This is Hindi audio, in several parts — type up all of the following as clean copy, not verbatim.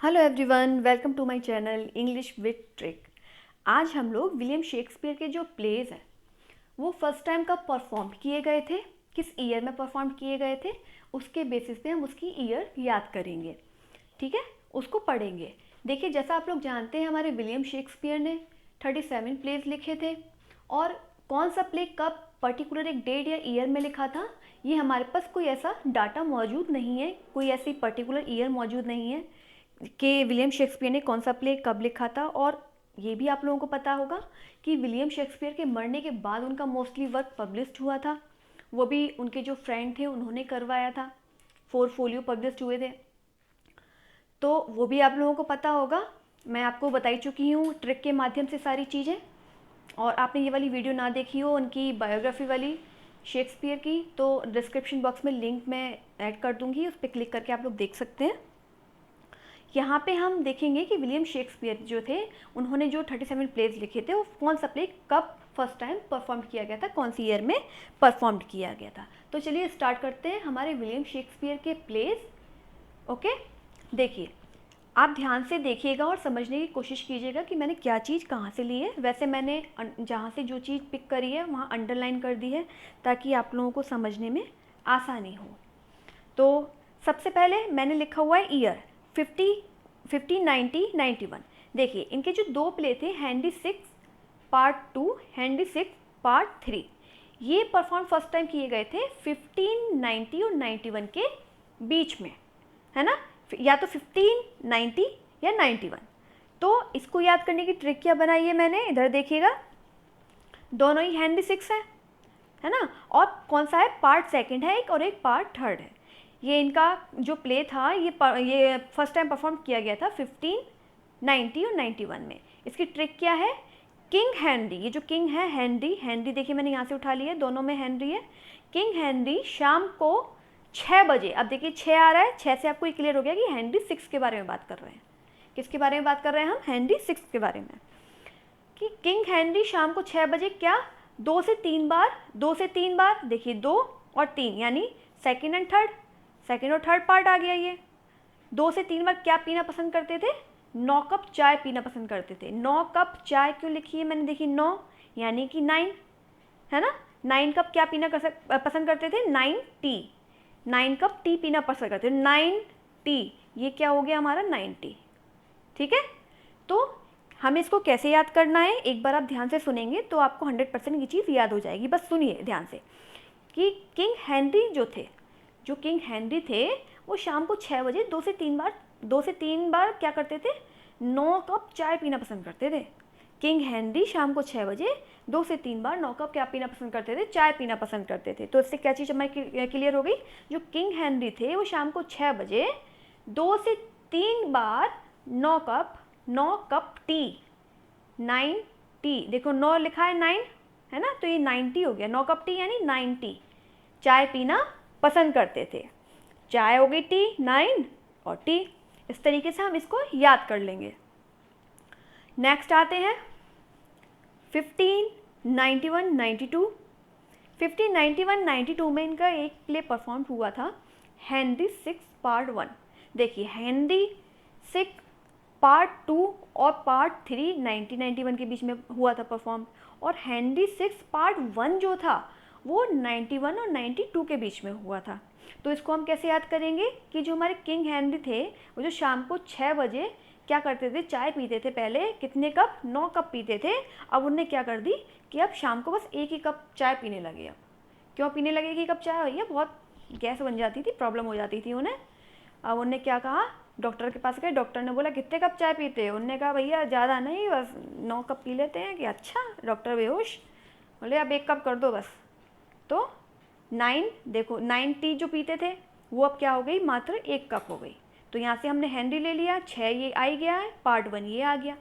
Hello everyone, welcome to my channel English with trick. आज हम लोग विलियम शेक्सपियर के जो प्लेज हैं वो फर्स्ट टाइम कब परफॉर्म किए गए थे, किस ईयर में परफॉर्म किए गए थे, उसके बेसिस पे हम उसकी ईयर याद करेंगे। ठीक है, उसको पढ़ेंगे। देखिए, जैसा आप लोग जानते हैं हमारे विलियम शेक्सपियर ने 37 प्लेज लिखे थे और कौन सा प्ले कब पर्टिकुलर एक डेट या ईयर में लिखा था, ये हमारे पास कोई ऐसा डाटा मौजूद नहीं है, कोई ऐसी पर्टिकुलर ईयर मौजूद नहीं है कि विलियम शेक्सपियर ने कौन सा प्ले कब लिखा था। और ये भी आप लोगों को पता होगा कि विलियम शेक्सपियर के मरने के बाद उनका मोस्टली वर्क पब्लिश्ड हुआ था, वो भी उनके जो फ्रेंड थे उन्होंने करवाया था, 4 फोलियो पब्लिश्ड हुए थे, तो वो भी आप लोगों को पता होगा। मैं आपको बताई चुकी हूँ ट्रिक के माध्यम से सारी चीज़ें। और आपने ये वाली वीडियो ना देखी हो उनकी बायोग्राफी वाली शेक्सपियर की, तो डिस्क्रिप्शन बॉक्स में लिंक मैं ऐड कर दूँगी, उस पर क्लिक करके आप लोग देख सकते हैं। यहाँ पे हम देखेंगे कि विलियम शेक्सपियर जो थे उन्होंने जो 37 प्लेज लिखे थे वो कौन सा प्ले कब फर्स्ट टाइम परफॉर्म किया गया था, कौन सी ईयर में परफॉर्म किया गया था। तो चलिए स्टार्ट करते हैं हमारे विलियम शेक्सपियर के प्लेज। ओके, देखिए, आप ध्यान से देखिएगा और समझने की कोशिश कीजिएगा कि मैंने क्या चीज़ कहाँ से ली है। वैसे मैंने जहाँ से जो चीज़ पिक करी है वहाँ अंडरलाइन कर दी है ताकि आप लोगों को समझने में आसानी हो। तो सबसे पहले मैंने लिखा हुआ है ईयर 50, 90, 91। देखिए, इनके जो दो प्ले थे, हैंडी 6 पार्ट 2, हैंडी 6 पार्ट 3, ये परफॉर्म फर्स्ट टाइम किए गए थे 1590 और 91 के बीच में, है ना, या तो 1590 या 91। तो इसको याद करने की ट्रिक क्या बनाई है मैंने, इधर देखिएगा, दोनों ही हैंडी 6 है ना, और कौन सा है, पार्ट सेकंड है एक और एक पार्ट थर्ड है। ये इनका जो प्ले था ये फर्स्ट टाइम परफॉर्म किया गया था 1590 और 91 में। इसकी ट्रिक क्या है, किंग हेनरी, ये जो किंग है हेनरी, हेनरी देखिए मैंने यहाँ से उठा लिया है, दोनों में हेनरी है। किंग हेनरी शाम को 6 बजे, अब देखिए 6 आ रहा है, 6 से आपको ये क्लियर हो गया कि हेनरी 6 के बारे में बात कर रहे हैं। किसके बारे में बात कर रहे हैं हम, हेनरी 6 के बारे में। कि किंग हेनरी शाम को 6 बजे क्या, 2 से 3 बार, 2 से 3 बार, देखिए 2 और 3 यानी सेकंड एंड थर्ड, सेकंड और थर्ड पार्ट आ गया। ये 2 से 3 बार क्या पीना पसंद करते थे, 9 कप चाय पीना पसंद करते थे। 9 कप चाय क्यों लिखी है मैंने, देखिए 9 यानी कि 9, है ना। 9 कप क्या पीना पसंद करते थे, 9 टी, 9 कप टी पीना पसंद करते थे, 9 टी, ये क्या हो गया हमारा 90। ठीक है, तो हमें इसको कैसे याद करना है, एक बार आप ध्यान से सुनेंगे तो आपको 100% ये चीज़ याद हो जाएगी। बस सुनिए ध्यान से कि किंग हेनरी जो थे, जो किंग हेनरी थे वो शाम को 6 बजे 2 से 3 बार क्या करते थे, 9 कप चाय पीना पसंद करते थे। किंग हेनरी शाम को 6 बजे 2 से 3 बार 9 कप क्या पीना पसंद करते थे, चाय पीना पसंद करते थे। तो इससे क्या चीज़ हमारी क्लियर हो गई, जो किंग हेनरी थे वो शाम को 6 बजे 2 से 3 बार 9 कप टी, 9 टी, देखो 9 लिखा है 9, है ना, तो ये 90 हो गया, 9 कप टी यानी 90 चाय पीना पसंद करते थे। चाय हो गई टी, 9 और टी, इस तरीके से हम इसको याद कर लेंगे। नेक्स्ट आते हैं 1591, 92। 1591, 92 में इनका एक प्ले परफॉर्म हुआ था, हेनरी 6 पार्ट 1। देखिए हेनरी 6 पार्ट 2 और पार्ट 3 1991 के बीच में हुआ था परफॉर्म, और हेनरी 6 पार्ट 1 जो था वो 91 और 92 के बीच में हुआ था। तो इसको हम कैसे याद करेंगे कि जो हमारे किंग हेनरी थे वो जो शाम को 6 बजे क्या करते थे, चाय पीते थे, पहले कितने कप, 9 कप पीते थे, अब उन्होंने क्या कर दी कि अब शाम को बस एक ही कप चाय पीने लगे। अब क्यों पीने लगे एक ही कप चाय, भैया बहुत गैस बन जाती थी, प्रॉब्लम हो जाती थी उन्हें। अब उन्होंने क्या कहा, डॉक्टर के पास गए, डॉक्टर ने बोला कितने कप चाय पीते हैं, उन्होंने कहा भैया ज़्यादा नहीं, बस 9 कप पी लेते हैं। कि अच्छा, डॉक्टर बेहोश, बोले अब 1 कप कर दो बस। तो 9, देखो 9 टी जो पीते थे वो अब क्या हो गई, मात्र 1 कप हो गई। तो यहाँ से हमने हेनरी ले लिया, 6 ये आ गया है, पार्ट 1 ये आ गया।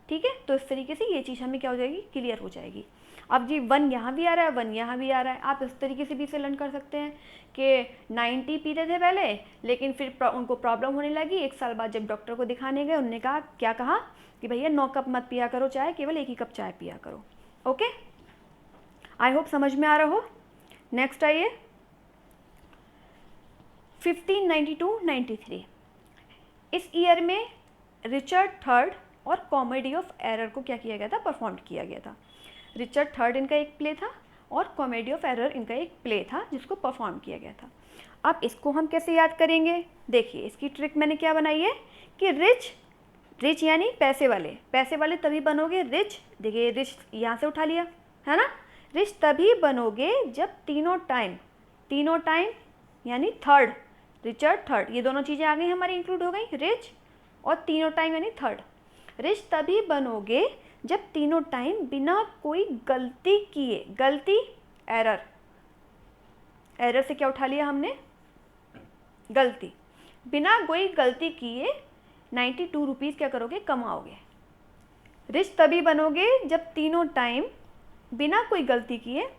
ठीक है, तो इस तरीके से ये चीज़ हमें क्या हो जाएगी, क्लियर हो जाएगी। अब जी 1 यहाँ भी आ रहा है, 1 यहाँ भी आ रहा है, आप इस तरीके से भी इसे लर्न कर सकते हैं कि 90 पीते थे पहले, लेकिन फिर उनको प्रॉब्लम होने लगी। 1 साल बाद जब डॉक्टर को दिखाने गए, उन्होंने कहा, क्या कहा कि भैया 9 कप मत पिया करो चाय, केवल 1 ही कप चाय पिया करो। ओके, आई होप समझ में आ रहा हो। नेक्स्ट आइए 1592, 93। इस ईयर में रिचर्ड थर्ड और कॉमेडी ऑफ एरर को क्या किया गया था, परफॉर्म किया गया था। रिचर्ड थर्ड इनका एक प्ले था और कॉमेडी ऑफ एरर इनका एक प्ले था जिसको परफॉर्म किया गया था। अब इसको हम कैसे याद करेंगे, देखिए इसकी ट्रिक मैंने क्या बनाई है कि रिच यानी पैसे वाले तभी बनोगे रिच। देखिए रिच यहाँ से उठा लिया है ना, रिच तभी बनोगे जब तीनों टाइम यानी थर्ड, रिचर्ड थर्ड, ये दोनों चीज़ें आ गई हमारी, इंक्लूड हो गई, रिच और तीनों टाइम यानी थर्ड। रिच तभी बनोगे जब तीनों टाइम बिना कोई गलती किए, गलती एरर से क्या उठा लिया हमने, गलती, बिना कोई गलती किए 92 रुपीज़ क्या करोगे, कमाओगे। रिच तभी बनोगे जब तीनों टाइम बिना कोई गलती किए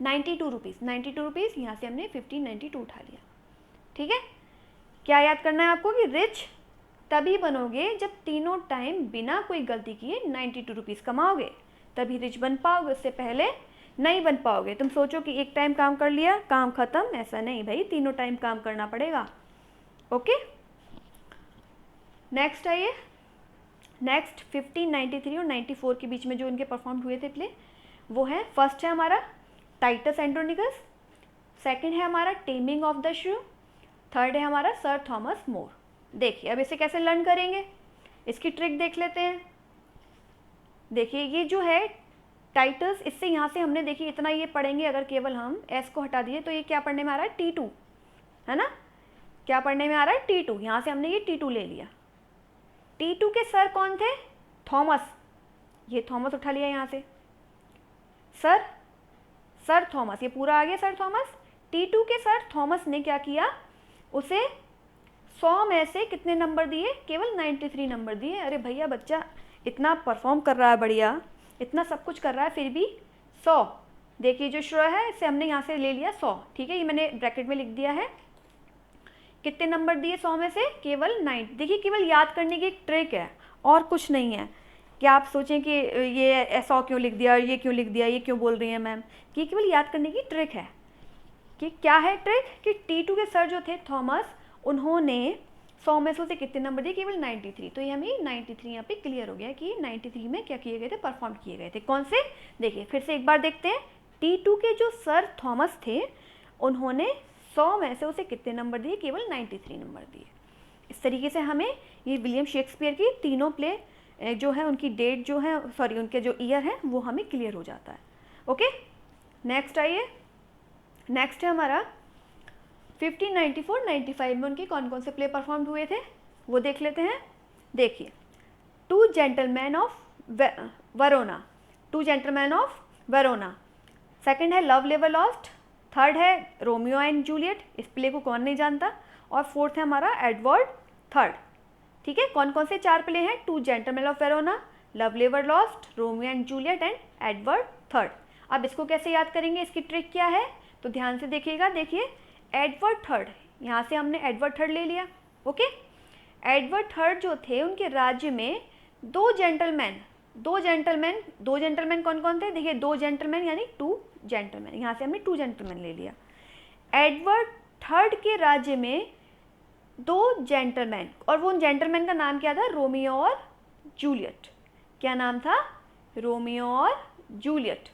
92 रुपीज़, यहाँ से हमने 1592 उठा लिया। ठीक है, क्या याद करना है आपको कि रिच तभी बनोगे जब तीनों टाइम बिना कोई गलती किए 92 रुपीज़ कमाओगे, तभी रिच बन पाओगे, उससे पहले नहीं बन पाओगे। तुम सोचो कि एक टाइम काम कर लिया, काम ख़त्म, ऐसा नहीं भाई, तीनों टाइम काम करना पड़ेगा। ओके, नेक्स्ट आइए। नेक्स्ट 1593 और 94 के बीच में जो इनके परफॉर्म हुए थे प्ले, वो है, फर्स्ट है हमारा टाइटस एंड्रोनिकस, सेकंड है हमारा टेमिंग ऑफ द श्रू, थर्ड है हमारा सर थॉमस मोर। देखिए अब इसे कैसे लर्न करेंगे, इसकी ट्रिक देख लेते हैं। देखिए ये जो है टाइटस, इससे यहाँ से हमने देखिए इतना ये पढ़ेंगे, अगर केवल हम एस को हटा दिए तो ये क्या पढ़ने में आ रहा है, T2 है ना, क्या पढ़ने में आ रहा है, T2। यहाँ से हमने ये T2 ले लिया। T2 के सर कौन थे, थॉमस, ये थॉमस उठा लिया यहाँ से, सर थॉमस, ये पूरा आ गया सर थॉमस। T2 के सर थॉमस ने क्या किया, उसे 100 में से कितने नंबर दिए, केवल 93 नंबर दिए। अरे भैया बच्चा इतना परफॉर्म कर रहा है, बढ़िया, इतना सब कुछ कर रहा है, फिर भी 100। देखिए जो श्रो है इसे हमने यहाँ से ले लिया 100, ठीक है, ये मैंने ब्रैकेट में लिख दिया है। कितने नंबर दिए 100 में से, केवल 9। देखिए केवल याद करने की एक ट्रिक है और कुछ नहीं है। कि आप सोचें कि ये ऐसा क्यों लिख दिया, ये क्यों लिख दिया, ये क्यों बोल रही हैं मैम, कि केवल याद करने की ट्रिक है। कि क्या है ट्रिक, कि T2 के सर जो थे थॉमस, उन्होंने 100 में से कितने नंबर दिए, केवल 93। तो ये हमें 93 यहाँ पे क्लियर हो गया कि 93 में क्या किए गए थे, परफॉर्म किए गए थे। कौन से, देखिए फिर से एक बार देखते हैं। T2 के जो सर थॉमस थे उन्होंने 100 में से उसे कितने नंबर दिए, केवल 93 नंबर दिए। इस तरीके से हमें ये विलियम शेक्सपियर की तीनों प्ले जो है उनकी डेट जो है, सॉरी उनके जो ईयर है वो हमें क्लियर हो जाता है। ओके, नेक्स्ट आइए। नेक्स्ट है हमारा 1594-95 में उनके कौन कौन से प्ले परफॉर्म हुए थे वो देख लेते हैं। देखिए, two gentleman of Verona, second है लव लेवर लॉस्ट, थर्ड है रोमियो एंड जूलियट, इस प्ले को कौन नहीं जानता, और फोर्थ है हमारा एडवर्ड थर्ड। ठीक है, कौन कौन से 4 प्ले हैं, two gentleman of Verona, love लेवर lost, Romeo and Juliet and Edward third. अब इसको कैसे याद करेंगे, इसकी ट्रिक क्या है, तो ध्यान से देखिएगा। देखिए एडवर्ड थर्ड, यहाँ से हमने एडवर्ड थर्ड ले लिया। ओके, एडवर्ड थर्ड जो थे उनके राज्य में दो जेंटलमैन कौन कौन थे, देखिए 2 जेंटलमैन यानी 2 जेंटलमैन, यहाँ से हमने 2 जेंटलमैन ले लिया। एडवर्ड थर्ड के राज्य में 2 जेंटलमैन, और वो जेंटलमैन का नाम क्या था, रोमियो और जूलियट। क्या नाम था, रोमियो और जूलियट।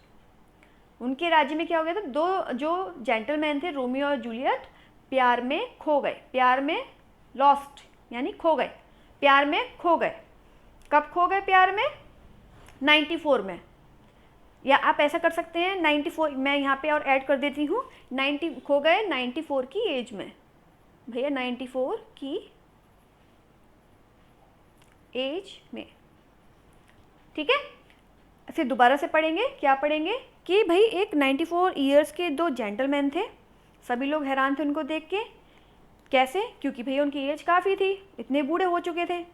उनके राज्य में क्या हो गया था, 2 जो जेंटलमैन थे रोमियो और जूलियट प्यार में खो गए, प्यार में लॉस्ट यानी खो गए, प्यार में खो गए। कब खो गए प्यार में, 94 में, या आप ऐसा कर सकते हैं 94, मैं यहाँ पे और ऐड कर देती हूँ, 90 खो गए 94 की एज में, भैया 94 की एज में। ठीक है, फिर दोबारा से पढ़ेंगे, क्या पढ़ेंगे कि भाई एक 94 ईयर्स के 2 जेंटलमैन थे, सभी लोग हैरान थे उनको देख के। कैसे, क्योंकि भैया उनकी एज काफ़ी थी, इतने बूढ़े हो चुके थे।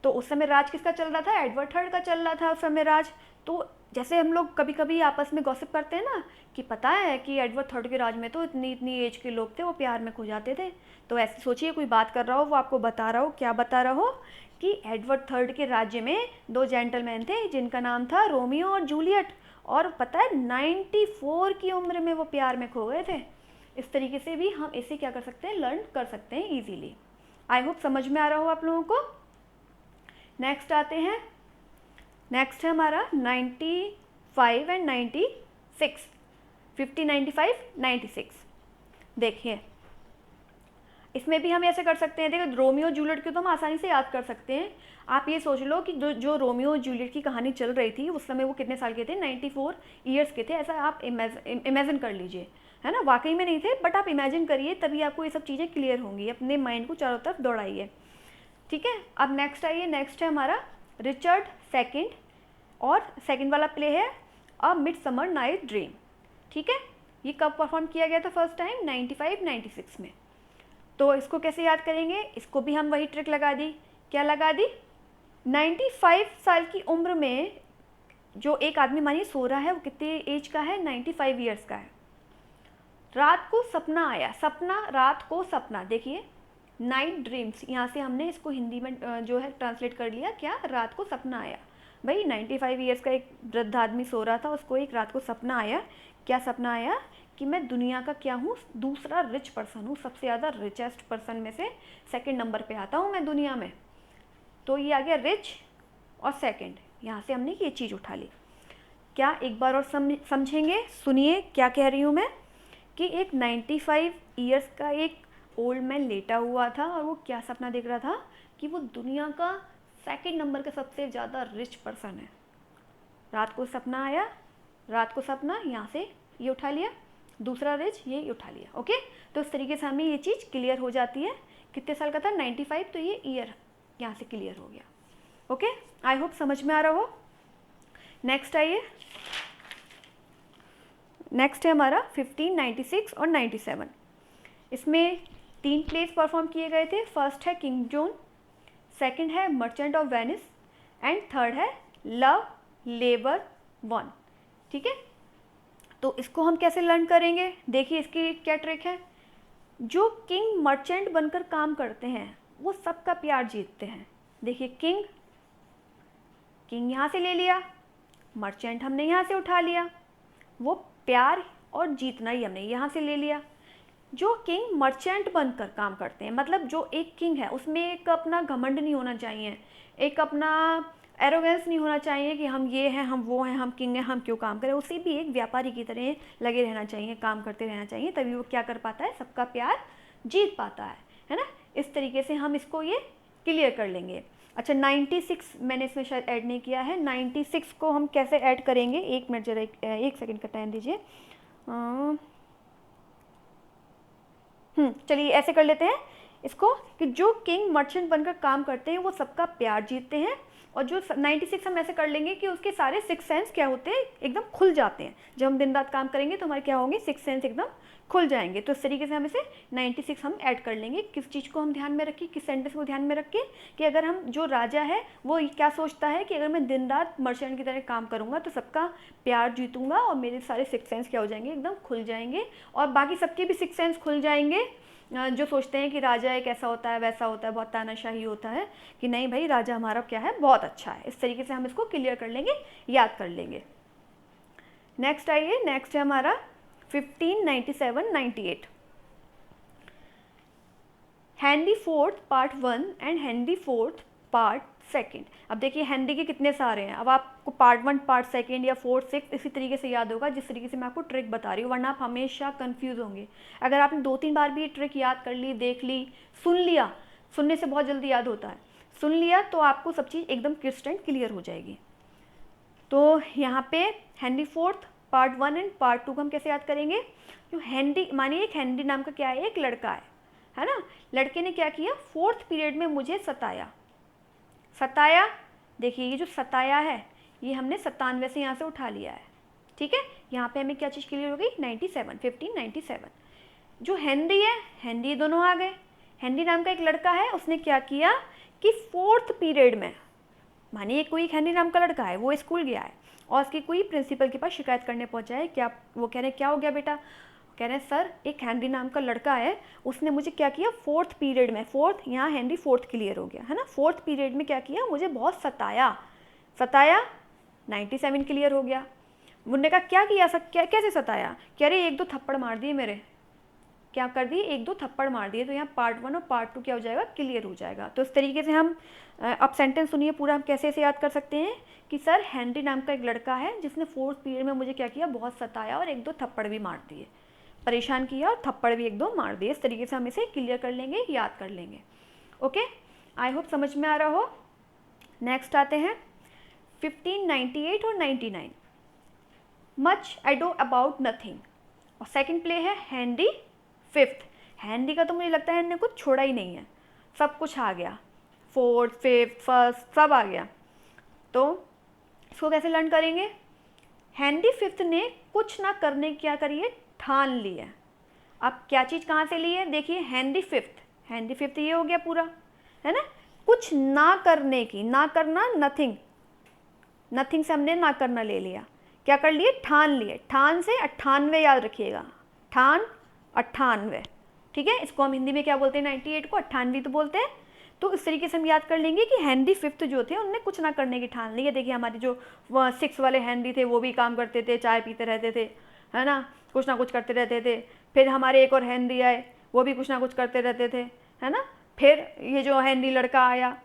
तो उस समय राज किसका चल रहा था, एडवर्ड थर्ड का चल रहा था उस समय राज। तो जैसे हम लोग कभी कभी आपस में गॉसिप करते हैं ना, कि पता है कि एडवर्ड थर्ड के राज में तो इतनी इतनी एज के लोग थे, वो प्यार में खो जाते थे। तो ऐसे सोचिए कोई बात कर रहा हो, वो आपको बता रहा हो, क्या बता रहा हो, कि एडवर्ड थर्ड के राज्य में 2 जेंटलमैन थे जिनका नाम था रोमियो और जूलियट, और पता है 94 की उम्र में वो प्यार में खो गए थे। इस तरीके से भी हम इसे क्या कर सकते हैं, लर्न कर सकते हैं ईजीली। आई होप समझ में आ रहा हो आप लोगों को। नेक्स्ट आते हैं, नेक्स्ट है हमारा 95 एंड 96, 50, 95, 96। देखिए इसमें भी हम ऐसे कर सकते हैं, देखो रोमियो जूलियट को तो हम आसानी से याद कर सकते हैं। आप ये सोच लो कि जो रोमियो जूलियट की कहानी चल रही थी उस समय वो कितने साल के थे, 94 ईयर्स के थे, ऐसा आप इमेजिन कर लीजिए, है ना। वाकई में नहीं थे बट आप इमेजिन करिए, तभी आपको ये सब चीज़ें क्लियर होंगी। अपने माइंड को चारों तरफ दौड़ाइए, ठीक है। अब नेक्स्ट आइए, नेक्स्ट है हमारा रिचर्ड सेकंड, और सेकंड वाला प्ले है अ मिडसमर नाइट ड्रीम, ठीक है। ये कब परफॉर्म किया गया था फर्स्ट टाइम, 95, 96 में। तो इसको कैसे याद करेंगे, इसको भी हम वही ट्रिक लगा दी, क्या लगा दी, 95 साल की उम्र में जो एक आदमी मानिए सो रहा है, वो कितने एज का है, 95 ईयर्स का है। रात को सपना आया, सपना, रात को सपना, देखिए नाइट ड्रीम्स, यहाँ से हमने इसको हिंदी में जो है ट्रांसलेट कर लिया, क्या, रात को सपना आया। भाई 95 ईयर्स का एक वृद्ध आदमी सो रहा था, उसको एक रात को सपना आया, क्या सपना आया, कि मैं दुनिया का क्या हूँ, दूसरा रिच पर्सन हूँ, सबसे ज़्यादा रिचेस्ट पर्सन में से सेकंड नंबर पे आता हूँ मैं दुनिया में। तो ये आ गया रिच और सेकंड, यहाँ से हमने ये चीज़ उठा ली। क्या एक बार और समझेंगे, सुनिए क्या कह रही हूँ मैं, कि एक 95 ईयर्स का एक ओल्ड मैन लेटा हुआ था और वो क्या सपना देख रहा था, कि वो दुनिया का सेकंड नंबर का सबसे ज़्यादा रिच पर्सन है। रात को सपना आया, रात को सपना, यहाँ से ये उठा लिया, दूसरा रिच ये उठा लिया, ओके। तो इस तरीके से हमें ये चीज़ क्लियर हो जाती है। कितने साल का था, 95, तो ये ईयर यहाँ से क्लियर हो गया, ओके। आई होप समझ में आ रहा हो। नेक्स्ट आइए, नेक्स्ट है हमारा 15, 96 और 97। इसमें 3 प्लेस परफॉर्म किए गए थे। फर्स्ट है किंग जॉन, सेकंड है merchant of Venice, and third है लव लेबर वन, ठीक है। तो इसको हम कैसे लर्न करेंगे, देखिए इसकी क्या ट्रिक है। जो किंग मर्चेंट बनकर काम करते हैं वो सबका प्यार जीतते हैं। देखिए किंग, किंग यहाँ से ले लिया, मर्चेंट हमने यहाँ से उठा लिया, वो प्यार और जीतना ही हमने यहाँ से ले लिया। जो किंग मर्चेंट बनकर काम करते हैं, मतलब जो एक किंग है उसमें एक अपना घमंड नहीं होना चाहिए, एक अपना एरोगेंस नहीं होना चाहिए कि हम ये हैं, हम वो हैं, हम किंग हैं, हम क्यों काम करें। उसे भी एक व्यापारी की तरह लगे रहना चाहिए, काम करते रहना चाहिए, तभी वो क्या कर पाता है, सबका प्यार जीत पाता है ना। इस तरीके से हम इसको ये क्लियर कर लेंगे। अच्छा 96 मैंने इसमें शायद ऐड नहीं किया है, 96 को हम कैसे ऐड करेंगे, एक मिनट जरा, एक सेकंड का टाइम दीजिए। चलिए ऐसे कर लेते हैं इसको, कि जो किंग मर्चेंट बनकर काम करते हैं वो सबका प्यार जीतते हैं। और जो 96 हम ऐसे कर लेंगे कि उसके सारे 6 सेंस क्या होते हैं, एकदम खुल जाते हैं। जब हम दिन रात काम करेंगे तो हमारे क्या होंगे, 6 सेंस एकदम खुल जाएंगे। तो इस तरीके से हम इसे 96 हम ऐड कर लेंगे। किस चीज़ को हम ध्यान में रखें, किस सेंटेंस को ध्यान में रख के, कि अगर हम, जो राजा है वो क्या सोचता है कि अगर मैं दिन रात मर्चेंट की तरह काम करूँगा तो सबका प्यार जीतूंगा और मेरे सारे 6 सेंस क्या हो जाएंगे, एकदम खुल जाएंगे। और बाकी सबके भी 6 सेंस खुल जाएंगे जो सोचते हैं कि राजा एक ऐसा होता है, वैसा होता है, बहुत तानाशाही होता है, कि नहीं भाई राजा हमारा क्या है, बहुत अच्छा है। इस तरीके से हम इसको क्लियर कर लेंगे, याद कर लेंगे। नेक्स्ट आइए, नेक्स्ट है हमारा 15, 97, 98। Henry fourth part 1 and Henry fourth part 2। अब देखिए हेनरी के कितने सारे हैं। अब आपको पार्ट 1, पार्ट 2 या 4, 6 इसी तरीके से याद होगा जिस तरीके से मैं आपको ट्रिक बता रही हूँ, वरना आप हमेशा कंफ्यूज होंगे। अगर आपने 2-3 बार भी ये ट्रिक याद कर ली, देख ली, सुन लिया, सुनने से बहुत जल्दी याद होता है, सुन लिया तो आपको सब चीज़ एकदम क्रिस्टल क्लियर हो जाएगी। तो यहाँ पे Henry fourth part 1 and part 2 को हम कैसे याद करेंगे। जो हेनरी, मानिए एक हेनरी नाम का क्या है, एक लड़का है ना। लड़के ने क्या किया, 4th पीरियड में मुझे सताया। सताया, देखिए ये जो सताया है ये हमने 97 से यहाँ से उठा लिया है, ठीक है। यहाँ पे हमें क्या चीज़ क्लियर हो गई, 97, 15, 97। जो हेनरी है, हेनरी दोनों आ गए। हेनरी नाम का एक लड़का है, उसने क्या किया कि 4th पीरियड में, मानिए कोई हेनरी नाम का लड़का है, वो स्कूल गया है और उसकी कोई प्रिंसिपल के पास शिकायत करने पहुंचा है। क्या वो कह रहे हैं, क्या हो गया बेटा, कह रहे हैं सर एक हेनरी नाम का लड़का है, उसने मुझे क्या किया, 4th पीरियड में, 4th यहाँ हेनरी 4th क्लियर हो गया है ना, 4th पीरियड में क्या किया, मुझे बहुत सताया। सताया 97 क्लियर हो गया। मुन्ने का क्या किया, सब क्या कैसे सताया, कह रहे 1-2 थप्पड़ मार दिए मेरे। क्या कर दिए, एक दो थप्पड़ मार दिए, तो यहाँ पार्ट 1 और पार्ट 2 क्या हो जाएगा, क्लियर हो जाएगा। तो इस तरीके से हम अब सेंटेंस सुनिए पूरा, हम कैसे ऐसे याद कर सकते हैं कि सर हेनरी नाम का एक लड़का है जिसने 4th पीरियड में मुझे क्या किया, बहुत सताया और एक दो थप्पड़ भी मार दिए, परेशान किया और थप्पड़ भी एक दो मार दिए। इस तरीके से हम इसे क्लियर कर लेंगे, याद कर लेंगे। ओके, आई होप समझ में आ रहा हो। नेक्स्ट आते हैं 1598 और 99, much I do about nothing. और सेकंड प्ले है हेनरी फिफ्थ। हेनरी का तो मुझे लगता है इन्होंने कुछ छोड़ा ही नहीं है, सब कुछ आ गया, 4th 5th 1st सब आ गया। तो इसको कैसे लर्न करेंगे, हेनरी फिफ्थ ने कुछ ना करने की क्या करी है, ठान ली है। अब क्या चीज़ कहाँ से ली है, देखिए हेनरी फिफ्थ ये हो गया पूरा, है ना, कुछ ना करने की, ना करना नथिंग, नथिंग से हमने ना करना ले लिया, क्या कर लिए, ठान लिए। ठान से 98 याद रखिएगा, ठान 98, ठीक है। इसको हम हिंदी में क्या बोलते हैं, 98 को 98 तो बोलते हैं। तो इस तरीके से हम याद कर लेंगे कि हेनरी फिफ्थ जो थे उन्होंने कुछ ना करने की ठान ली है। देखिए हमारे जो 6 वाले हेनरी थे वो भी काम करते थे, चाय पीते रहते थे, है ना कुछ करते रहते थे। फिर हमारे एक और हेनरी आए, वो भी कुछ ना कुछ करते रहते थे, है ना। फिर ये जो हेनरी लड़का आया,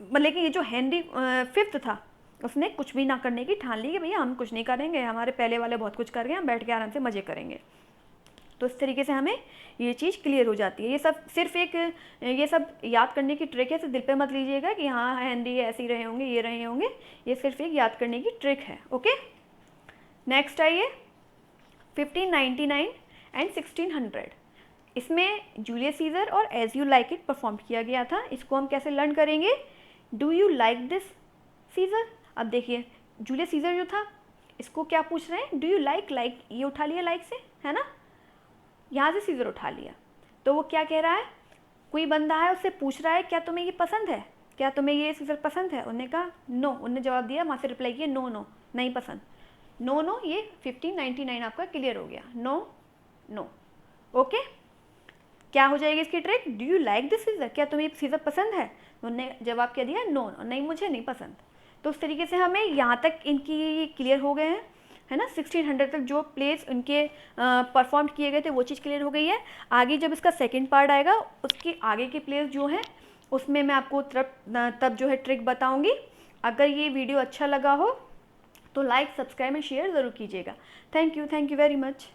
मतलब कि ये जो हेनरी फिफ्थ था उसने कुछ भी ना करने की ठान ली कि भैया हम कुछ नहीं करेंगे, हमारे पहले वाले बहुत कुछ कर गए, हम बैठ के आराम से मज़े करेंगे। तो इस तरीके से हमें ये चीज़ क्लियर हो जाती है। ये सब सिर्फ एक, ये सब याद करने की ट्रिक है, तो दिल पे मत लीजिएगा कि हाँ हेनरी ऐसे ही रहे होंगे, ये रहे होंगे, ये सिर्फ एक याद करने की ट्रिक है। ओके, नेक्स्ट आइए 1599 एंड 1600। इसमें जूलियस सीजर और as you like it perform किया गया था। इसको हम कैसे लर्न करेंगे, do you like this Caesar. अब देखिए जूलियस सीजर जो था, इसको क्या पूछ रहे हैं, डू यू लाइक, ये उठा लिया लाइक से, है ना, यहाँ से सीजर उठा लिया। तो वो क्या कह रहा है, कोई बंदा है उससे पूछ रहा है क्या तुम्हें ये पसंद है, क्या तुम्हें ये सीजर पसंद है। उन्होंने कहा नो, उन्होंने जवाब दिया, वहाँ से रिप्लाई किया नो नो, नहीं पसंद, नो। ये 1599 आपका क्लियर हो गया, नो। ओके, क्या हो जाएगी इसकी trick, do you like this Caesar, क्या तुम्हें ये सीजर पसंद है। उन्होंने जवाब क्या दिया, नो, नहीं मुझे नहीं पसंद। तो उस तरीके से हमें यहाँ तक इनकी क्लियर हो गए हैं, है ना। 1600 तक जो प्लेस उनके परफॉर्म किए गए थे वो चीज़ क्लियर हो गई है। आगे जब इसका सेकंड पार्ट आएगा उसकी आगे की प्लेस जो है उसमें मैं आपको तब जो है ट्रिक बताऊंगी। अगर ये वीडियो अच्छा लगा हो तो लाइक, सब्सक्राइब एंड शेयर ज़रूर कीजिएगा। Thank you very much.